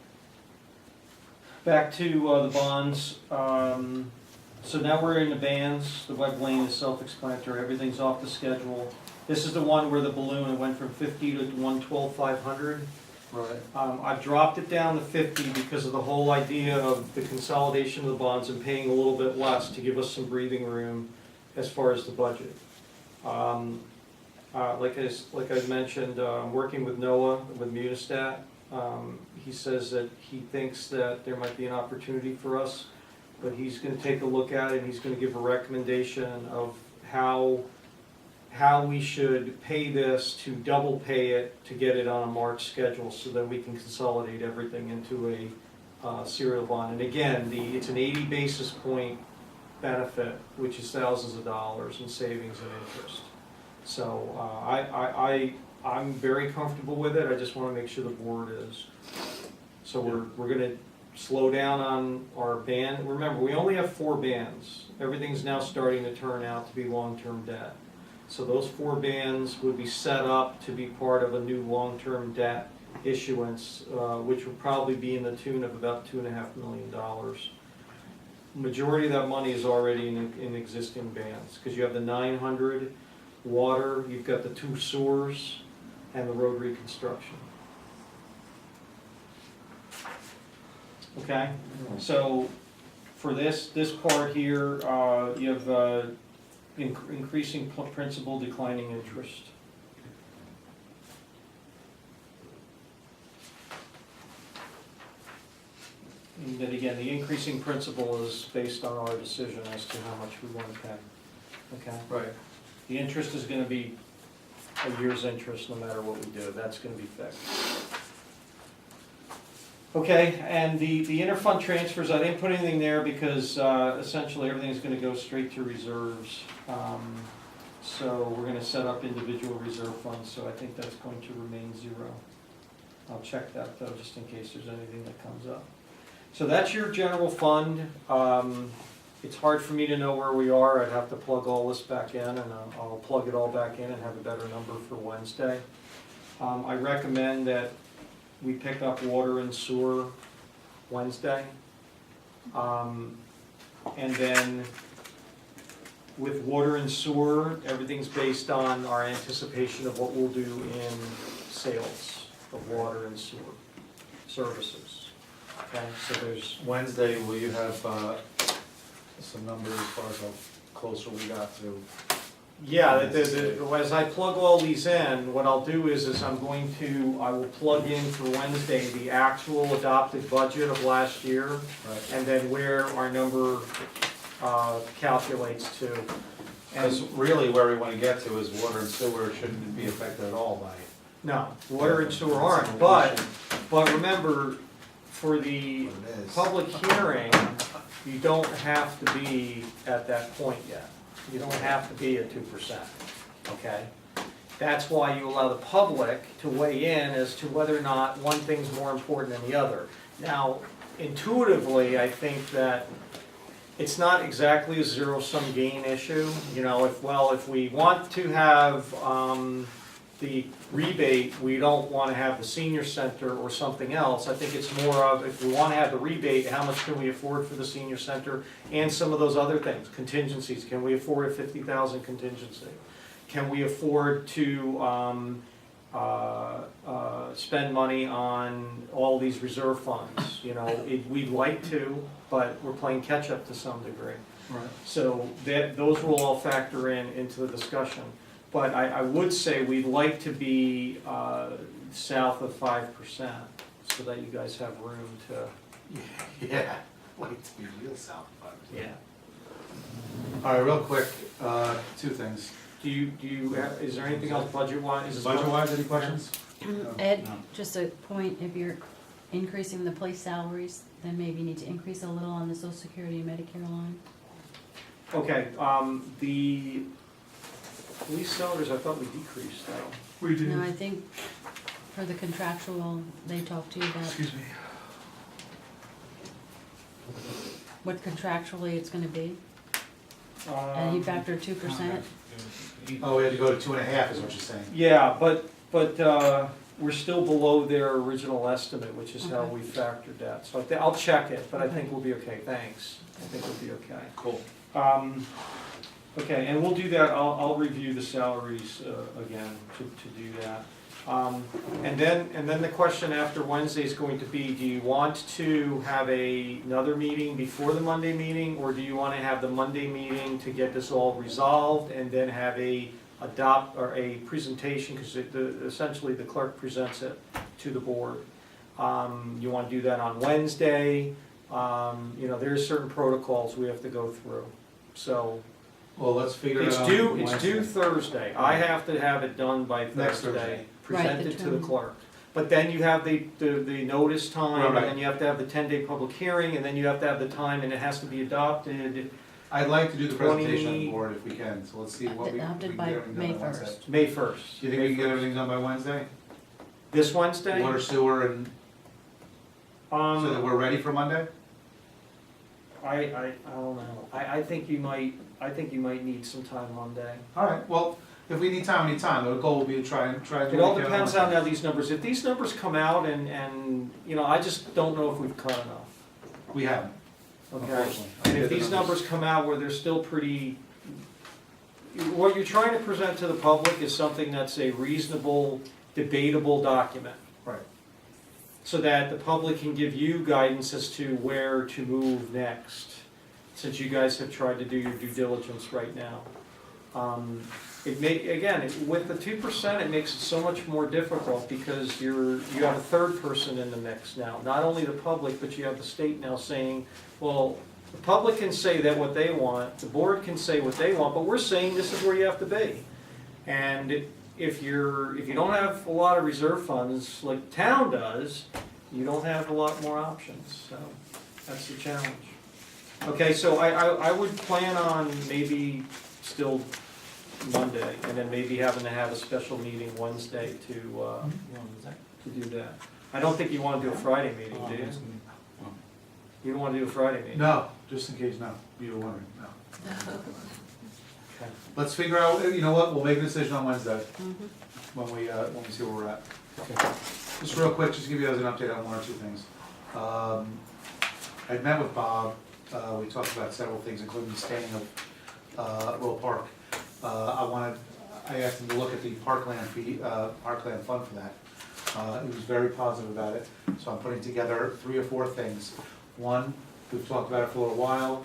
back to the bonds. So now we're in the bands. The web lane is self-explanatory. Everything's off the schedule. This is the one where the balloon, it went from 50 to 112,500. Right. I've dropped it down to 50 because of the whole idea of the consolidation of the bonds and paying a little bit less to give us some breathing room as far as the budget. Like I mentioned, I'm working with Noah, with Munistat. He says that he thinks that there might be an opportunity for us, but he's gonna take a look at it and he's gonna give a recommendation of how we should pay this to double pay it to get it on a March schedule so that we can consolidate everything into a serial bond. And again, it's an 80 basis point benefit, which is thousands of dollars in savings and interest. So I'm very comfortable with it, I just wanna make sure the board is. So we're gonna slow down on our band. Remember, we only have 4 bands. Everything's now starting to turn out to be long-term debt. So those 4 bands would be set up to be part of a new long-term debt issuance, which would probably be in the tune of about $2.5 million. Majority of that money is already in existing bands, because you have the 900 water, you've got the 2 sewers, and the road reconstruction. Okay, so for this part here, you have increasing principal, declining interest. And then again, the increasing principal is based on our decision as to how much we want to pay. Okay? Right. The interest is gonna be a year's interest no matter what we do, that's gonna be fixed. Okay, and the interfund transfers, I didn't put anything there because essentially everything's gonna go straight to reserves. So we're gonna set up individual reserve funds, so I think that's going to remain 0. I'll check that though, just in case there's anything that comes up. So that's your general fund. It's hard for me to know where we are. I'd have to plug all this back in, and I'll plug it all back in and have a better number for Wednesday. I recommend that we pick up water and sewer Wednesday. And then with water and sewer, everything's based on our anticipation of what we'll do in sales of water and sewer services. Okay, so there's Wednesday, will you have, some numbers as far as how closer we got to? Yeah, as I plug all these in, what I'll do is I will plug in for Wednesday the actual adopted budget of last year, Right. and then where our number calculates to. Because And, really where we wanna get to is water and sewer shouldn't be affected at all by it. no, water and sewer aren't, but remember, for the What it is. public hearing, you don't have to be at that point yet. You don't have to be at 2%, okay? That's why you allow the public to weigh in as to whether or not one thing's more important than the other. Now, intuitively, I think that it's not exactly a zero-sum gain issue. You know, if we want to have the rebate, we don't want to have the senior center or something else. I think it's more of, if we want to have the rebate, how much can we afford for the senior center and some of those other things, contingencies. Can we afford a 50,000 contingency? Can we afford to spend money on all these reserve funds? You know, we'd like to, but we're playing catch-up to some degree. Right. So those will all factor into the discussion. But I would say we'd like to be south of 5%, so that you guys have room to, Yeah, like to be real south. yeah. All right, real quick, 2 things. Is there anything else budget-wise? Budget-wise, any questions? Ed, No. just a point, if you're increasing the police salaries, then maybe you need to increase a little on the social security and Medicare line. Okay, the police salaries, I thought we decreased though. We No, I think for the contractual, they talked to you about Excuse me. what contractually it's gonna be, and you factored 2%. Oh, we had to go to 2.5 is what you're saying. Yeah, but we're still below their original estimate, which is how Okay. we factored that. So I'll check it, but I think we'll be okay, thanks. I think we'll be okay. Cool. Okay, and we'll do that, I'll review the salaries again to do that. And then the question after Wednesday is going to be, do you want to have another meeting before the Monday meeting? Or do you want to have the Monday meeting to get this all resolved and then have a presentation, because essentially the clerk presents it to the board. You want to do that on Wednesday, there's certain protocols we have to go through. So, Well, let's figure it it's out. due on Thursday. I have to have it done by Next Thursday, Thursday. presented to the 20th. clerk. But then you have the notice time, and Right. then you have to have the 10-day public hearing, and then you have to have the time, and it has to be adopted I'd like to do the 20 presentation on the board if we can, so let's see what we can Adopted get by everything May done by Wednesday. 1st. May 1st. Do you think we can get everything done by Wednesday? This Wednesday? Water, sewer, and, so that we're ready for Monday? I don't know. I think you might need some time Monday. All right, well, if we need time, we need time. The goal will be to try and do It all what we can depends on on how these numbers, if these numbers come out and, I just don't know if we've cut enough. We haven't, Okay? unfortunately. And if these numbers come out where they're still pretty, what you're trying to present to the public is something that's a reasonable, debatable document. Right. So that the public can give you guidance as to where to move next, since you guys have tried to do your due diligence right now. With the 2%, it makes it so much more difficult because you have a third person in the mix now. Not only the public, but you have the state now saying, well, the public can say that what they want, the board can say what they want, but we're saying this is where you have to be. And if you don't have a lot of reserve funds like the town does, you don't have a lot more options, so that's the challenge. Okay, so I would plan on maybe still Monday, and then maybe having to have a special meeting Wednesday to do that. I don't think you wanna do a Friday meeting, do you? You don't wanna do a Friday meeting? No, just in case, no, you were wondering, no. Okay. Let's figure out, you know what, we'll make a decision on Wednesday Mhm. when we see where we're at. Okay. Just real quick, just to give you guys an update on one or two things. I met with Bob, we talked about several things, including the standing of Royal Park. I asked him to look at the parkland fund for that. He was very positive about it, so I'm putting together 3 or 4 things. One, we've talked about it for a little while,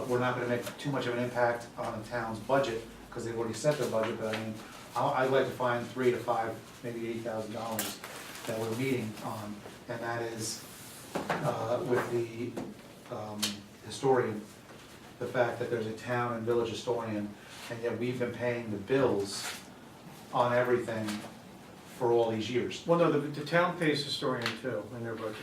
we're not gonna make too much of an impact on the town's budget, because they've already set their budget, but I mean, I'd like to find $3 to $5, maybe $80,000 that we're meeting on, and that is, with the historian, the fact that there's a town and village historian, and yet we've been paying the bills on everything for all these years. Well, no, the town pays historian too, in their budget.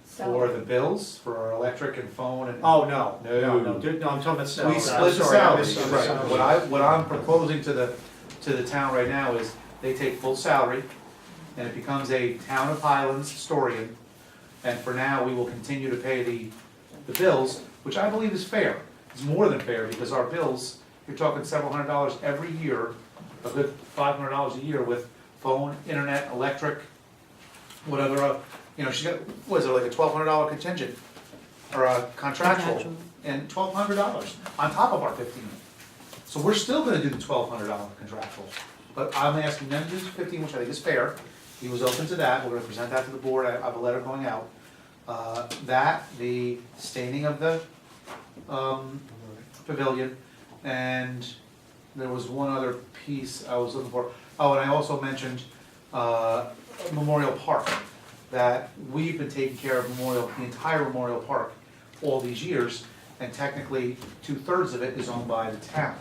For So, the bills, for our electric and phone and. Oh, no, no, No. no, I'm talking about salary. We I'm split the sorry, I salaries, misunderstood. right. What I'm proposing to the town right now is they take full salary, and it becomes a Town of Highlands historian, and for now, we will continue to pay the bills, which I believe is fair. It's more than fair, because our bills, you're talking several $100s every year, a good $500 a year with phone, internet, electric, whatever, she's got, what is it, like a $1,200 contingent, or a contractual, Contractual. and $1,200 on top of our 15. So we're still gonna do the $1,200 contractual, but I'm asking them to do 15, which I think is fair. He was open to that, we're gonna present that to the board, I have a letter going out. The staining of the pavilion, and there was one other piece I was looking for. Oh, and I also mentioned Memorial Park, that we've been taking care of the entire Memorial Park all these years, and technically 2/3 of it is owned by the town.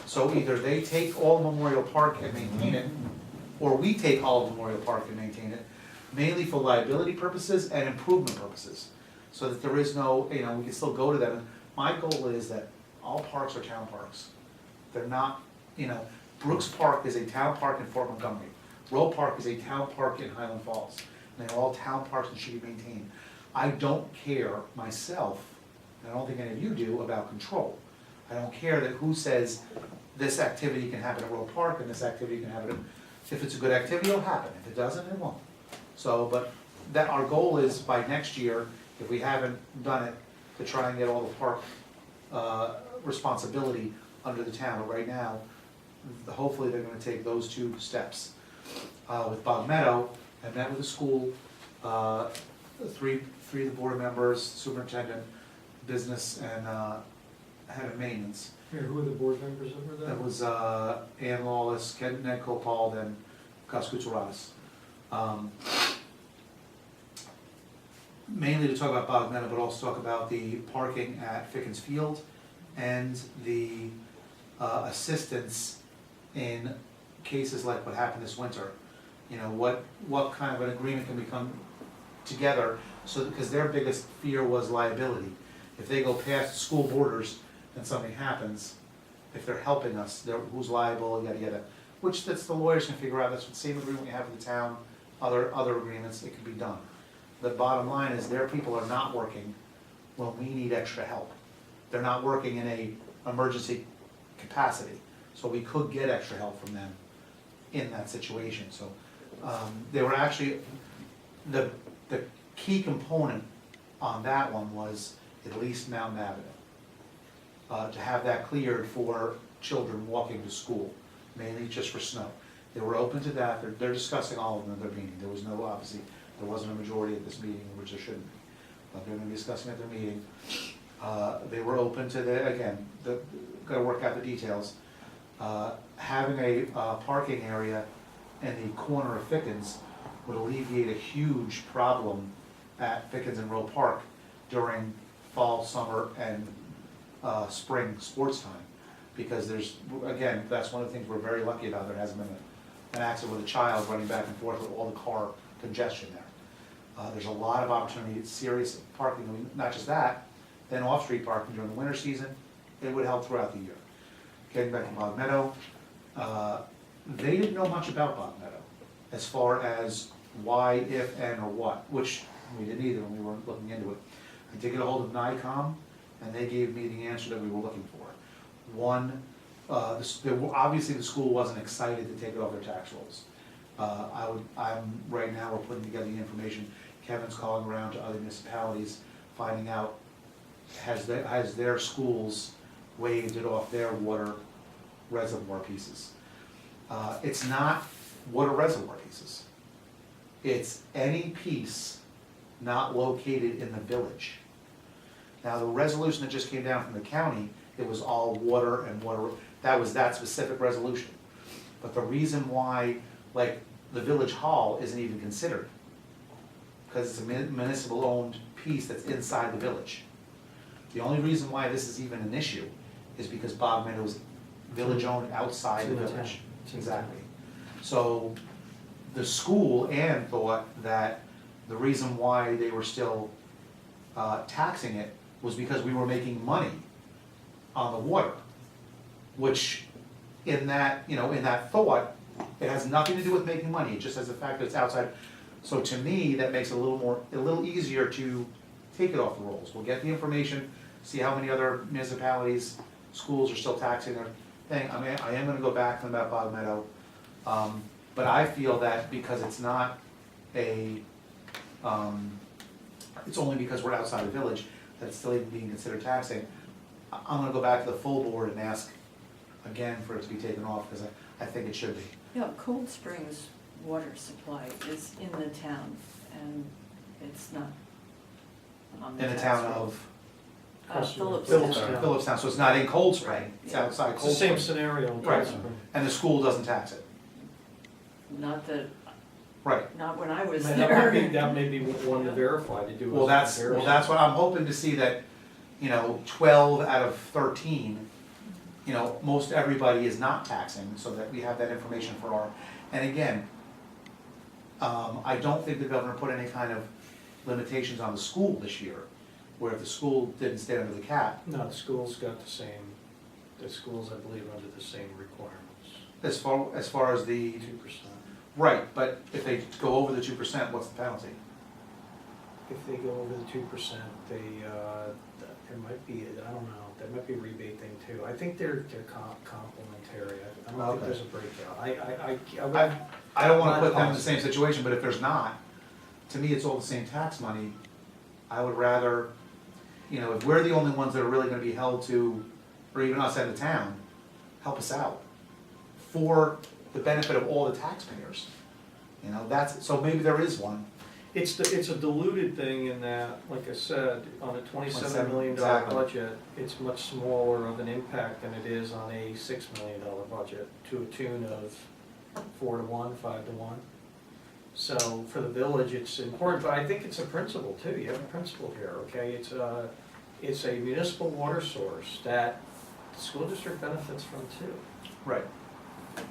So either they take all Memorial Park and maintain it, or we take all of Memorial Park and maintain it, mainly for liability purposes and improvement purposes, so that there is no, we can still go to them. And my goal is that all parks are town parks. They're not, Brooks Park is a town park in Fort Montgomery. Royal Park is a town park in Highland Falls. And they're all town parks and should be maintained. I don't care myself, and I don't think any of you do, about control. I don't care that who says this activity can happen at Royal Park and this activity can happen. If it's a good activity, it'll happen. If it doesn't, it won't. So, but that our goal is by next year, if we haven't done it, to try and get all the park responsibility under the town. But right now, hopefully they're gonna take those 2 steps. with Bog Meadow. I met with the school, three of the board members, superintendent, business, and head of maintenance. Here, who are the board members over there? That was Ann Lawless, Ned Copal, and Gus Gutierrez. Mainly to talk about Bog Meadow, but also talk about the parking at Fickens Field and the assistance in cases like what happened this winter. You know, what kind of an agreement can we come together, so, because their biggest fear was liability. If they go past school borders and something happens, if they're helping us, who's liable, yada yada. Which that's the lawyers can figure out, that's the same agreement we have with the town, other agreements, it can be done. The bottom line is their people are not working when we need extra help. They're not working in a emergency capacity, so we could get extra help from them in that situation, so. They were actually, the key component on that one was at least Mountain Avenue. To have that cleared for children walking to school, mainly just for snow. They were open to that, they're discussing all of them at their meeting, there was no, obviously, there wasn't a majority at this meeting, which there shouldn't be. But they're gonna be discussing at their meeting. They were open to gotta work out the details. Having a parking area in the corner of Fickens would alleviate a huge problem at Fickens and Roe Park during fall, summer, and spring sports time. Because there's, again, that's one of the things we're very lucky about, there hasn't been an accident with a child running back and forth with all the car congestion there. There's a lot of opportunity, serious parking, not just that, then off-street parking during the winter season, it would help throughout the year. Getting back to Bog Meadow, they didn't know much about Bog Meadow, as far as why, if, and, or what, which we didn't either when we were looking into it. I did get a hold of NICOM, and they gave me the answer that we were looking for. One, obviously the school wasn't excited to take it off their tax rolls. Right now, we're putting together the information, Kevin's calling around to other municipalities, finding out, has their schools waived it off their water reservoir pieces. It's not water reservoir pieces. It's any piece not located in the village. Now, the resolution that just came down from the county, it was all water and water, that was that specific resolution. But the reason why, like, the village hall isn't even considered, because it's a municipal-owned piece that's inside the village. The only reason why this is even an issue is because Bog Meadow is village-owned outside the It's in the village. town. It's in the Exactly. So, the school, Ann, thought that the reason why they were still taxing it was because we were making money on the water, which in that, in that thought, it has nothing to do with making money, it just has the fact that it's outside. So to me, that makes it a little easier to take it off the rolls. We'll get the information, see how many other municipalities, schools are still taxing their thing. I am gonna go back to them about Bog Meadow. But I feel that because it's not it's only because we're outside the village, that it's still even being considered taxing. I'm gonna go back to the full board and ask again for it to be taken off, because I think it should be. Yeah, Cold Springs water supply is in the town, and it's not on the In the tax town roll. of Phillipstown. Phillipstown. Phillipstown, so it's not in Cold Spring, Right, it's yeah. outside It's the Cold same Spring. scenario in Right. Cold Spring. And the school doesn't tax it. Not that, Right. not when I was That might be, there. that may be one to verify, to do Well, a that's comparison. what I'm hoping to see, that, 12 out of 13, most everybody is not taxing, so that we have that information for our, and again, I don't think the governor put any kind of limitations on the school this year, where if the school didn't stay under the cap, No, the school's got the schools, I believe, under the same requirements, as far as the, 2%. right, but if they go over the 2%, what's the penalty? If they go over the 2%, there might be, I don't know, there might be a rebate thing too. I think they're complementary, I don't think Okay. there's a breakout. I don't wanna put them in the same situation, but if there's not, to me, it's all the same tax money. I would rather, if we're the only ones that are really gonna be held to, or even outside the town, help us out for the benefit of all the taxpayers. You know, that's, so maybe there is one. It's a diluted thing in that, like I said, on a $27 million exactly. budget, it's much smaller of an impact than it is on a $6 million budget, to a tune of 4 to 1, 5 to 1. So for the village, it's important, but I think it's a principle too, you have a principle here, okay? It's a municipal water source that the school district benefits from too. Right.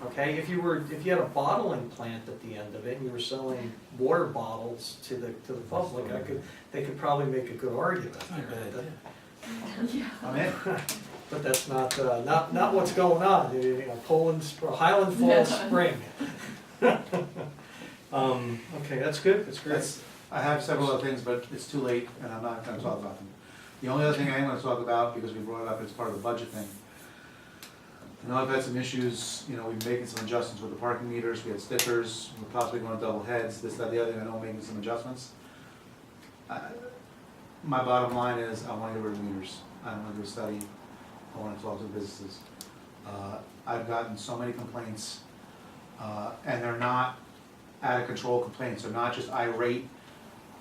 Okay, if you had a bottling plant at the end of it, and you were selling water bottles to the public, they could probably make a good argument there. I'm in. But that's not what's going on, you know, Highland Falls Spring. Okay, that's good, that's great. I have several other things, but it's too late, and I'm not gonna talk about them. The only other thing I am gonna talk about, because we brought it up as part of the budget thing, I know I've had some issues, you know, we've been making some adjustments with the parking meters, we had stickers, we're possibly going to double heads, this, that, the other thing, I know I'm making some adjustments. My bottom line is, I wanna get rid of meters, I don't wanna do a study, I wanna talk to the businesses. I've gotten so many complaints, and they're not out of control complaints, they're not just irate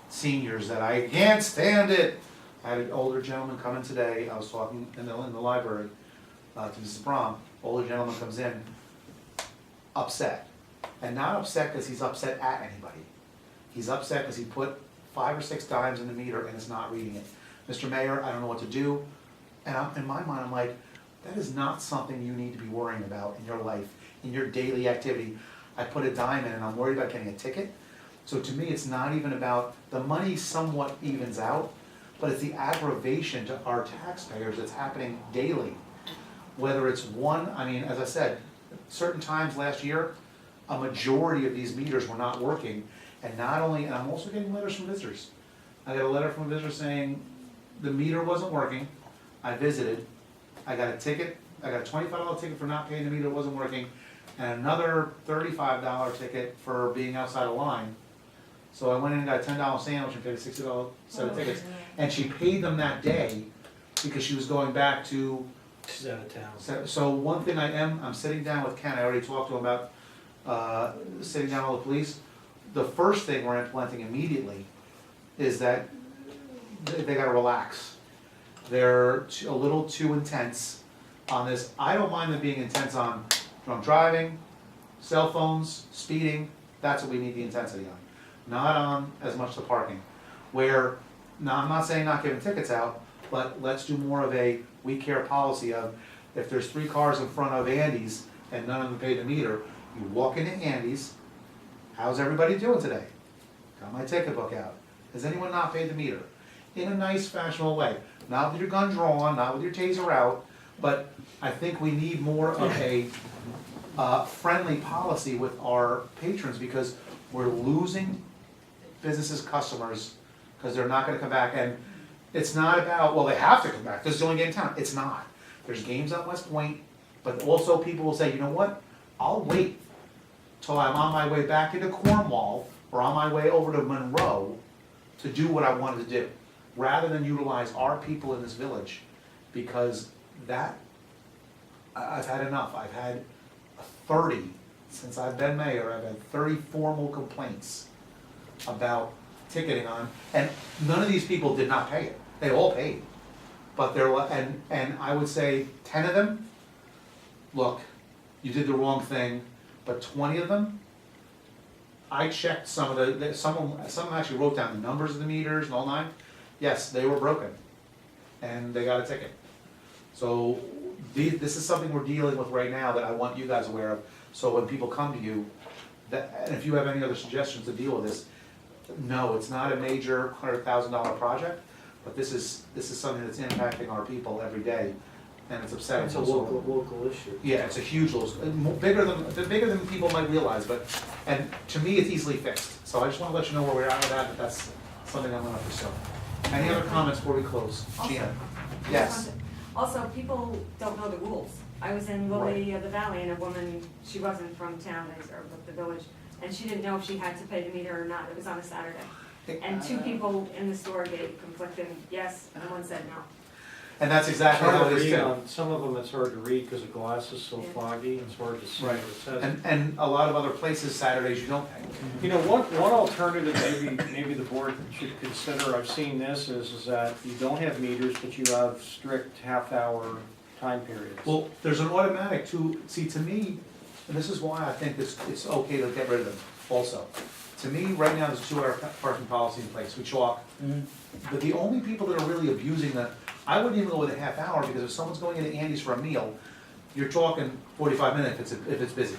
seniors that I can't stand it. I had an older gentleman come in today, I was talking in the library, to Mrs. Brom, older gentleman comes in, upset. And not upset because he's upset at anybody. He's upset because he put 5 or 6 dimes in the meter and is not reading it. Mr. Mayor, I don't know what to do. And in my mind, I'm like, that is not something you need to be worrying about in your life, in your daily activity. I put a dime in and I'm worried about getting a ticket. So to me, it's not even about, the money somewhat evens out, but it's the aggravation to our taxpayers that's happening daily. Whether it's one, I mean, as I said, certain times last year, a majority of these meters were not working. And not only, and I'm also getting letters from visitors. I got a letter from a visitor saying, the meter wasn't working, I visited, I got a ticket, I got a $25 ticket for not paying the meter, it wasn't working, and another $35 ticket for being outside of line. So I went in and got a $10 sandwich and paid a $60 set of tickets. And she paid them that day because she was going back to. She's out of town. So one thing I'm sitting down with Ken, I already talked to him about, sitting down with the police. The first thing we're implementing immediately is that they gotta relax. They're a little too intense on this. I don't mind them being intense on drunk driving, cell phones, speeding, that's what we need the intensity on. Not on as much the parking. Where, now I'm not saying not giving tickets out, but let's do more of a we care policy of, if there's 3 cars in front of Andy's and none of them pay the meter, you walk into Andy's, how's everybody doing today? Got my ticket book out. Has anyone not paid the meter? In a nice fashionable way. Not with your gun drawn, not with your taser out, but I think we need more of a friendly policy with our patrons, because we're losing businesses, customers, because they're not gonna come back. And it's not about, well, they have to come back, this is the only game in town. It's not. There's games at West Point, but also people will say, you know what? I'll wait till I'm on my way back into Cornwall or on my way over to Monroe to do what I wanted to do, rather than utilize our people in this village, because that, I've had enough. I've had 30, since I've been mayor, I've had 30 formal complaints about ticketing on, and none of these people did not pay it. They all paid. But they're, and I would say 10 of them, look, you did the wrong thing, but 20 of them, I checked some of someone actually wrote down the numbers of the meters and all 9. Yes, they were broken, and they got a ticket. So this is something we're dealing with right now that I want you guys aware of. So when people come to you, and if you have any other suggestions to deal with this, no, it's not a major $100,000 project, but this is something that's impacting our people every day, and it's upsetting. It's a local issue. Yeah, it's a huge, bigger than people might realize, but, and to me, it's easily fixed. So I just wanna let you know where we're at with that, but that's something I'm gonna pursue. Any other comments before we close? Gina? Yes. Also, people don't know the rules. I was in Lily of the Valley, and a woman, she wasn't from town, or the village, and she didn't know if she had to pay the meter or not. It was on a Saturday. And 2 people in the store gave conflicting yes, and one said no. And that's It's exactly how hard it to is read too. on, some of them it's hard to read because the glass is so foggy, it's hard to see what Right. it says. And a lot of other places, Saturdays, you don't pay. You know, one alternative maybe the board should consider, I've seen this, is that you don't have meters, but you have strict half-hour time periods. Well, there's an automatic too, see, to me, and this is why I think it's okay to get rid of them also. To me, right now, there's a 2-hour parking policy in place, we chalk. But the only people that are really abusing the, I wouldn't even go with a half hour, because if someone's going into Andy's for a meal, you're talking 45 minutes if it's busy,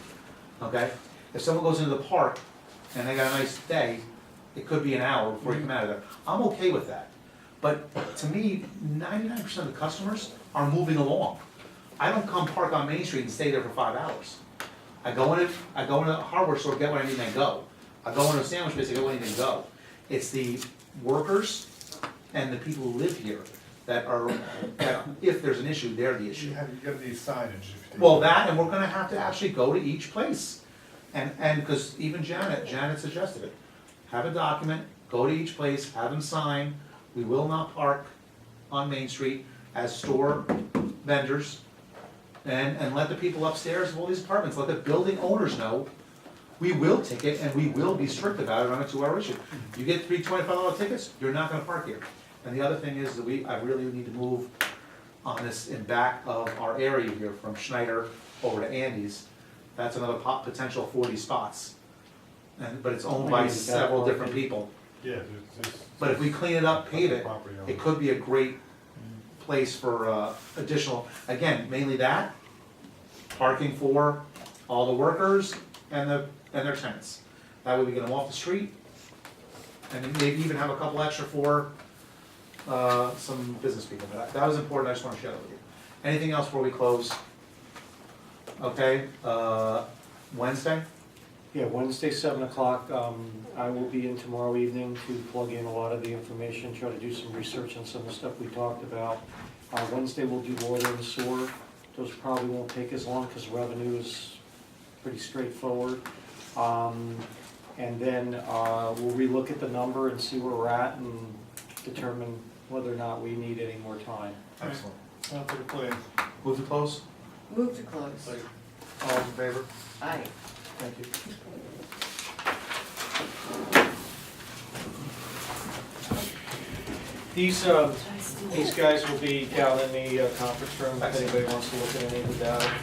okay? If someone goes into the park and they got a nice day, it could be an hour before you come out of there. I'm okay with that. But to me, 99% of the customers are moving along. I don't come park on Main Street and stay there for 5 hours. I go in a hardware store, get what I need, and go. I go into a sandwich place, I get what I need, and go. It's the workers and the people who live here that are, that if there's an issue, they're the issue. You gotta need signage. if you- Well, that, and we're gonna have to actually go to each place. And, cause even Janet suggested it. Have a document, go to each place, have them sign, we will not park on Main Street as store vendors. And let the people upstairs of all these apartments, let the building owners know, we will ticket and we will be strict about it on a 2-hour issue. You get 3 $25 tickets, you're not gonna park here. And the other thing is that I really need to move on this in back of our area here, from Schneider over to Andy's. That's another potential 40 spots. But it's owned by several different people. Yeah, there's. But if we clean it up, pave it, Property owner. it could be a great place for additional, again, mainly that, parking for all the workers and their tenants. That way we get them off the street, and then maybe even have a couple extra for some business people. But that was important, I just want to share that with you. Anything else before we close? Okay, Wednesday? Yeah, Wednesday, 7 o'clock, I will be in tomorrow evening to plug in a lot of the information, try to do some research on some of the stuff we talked about. Wednesday, we'll do water and sewer. Those probably won't take as long because revenue is pretty straightforward. And then we'll relook at the number and see where we're at and determine whether or not we need any more time. Excellent. Sounds like a plan. Move to close? Move to close. All in favor? Aye. Thank you. These guys will be down in the conference room if anybody wants to look at any of the data.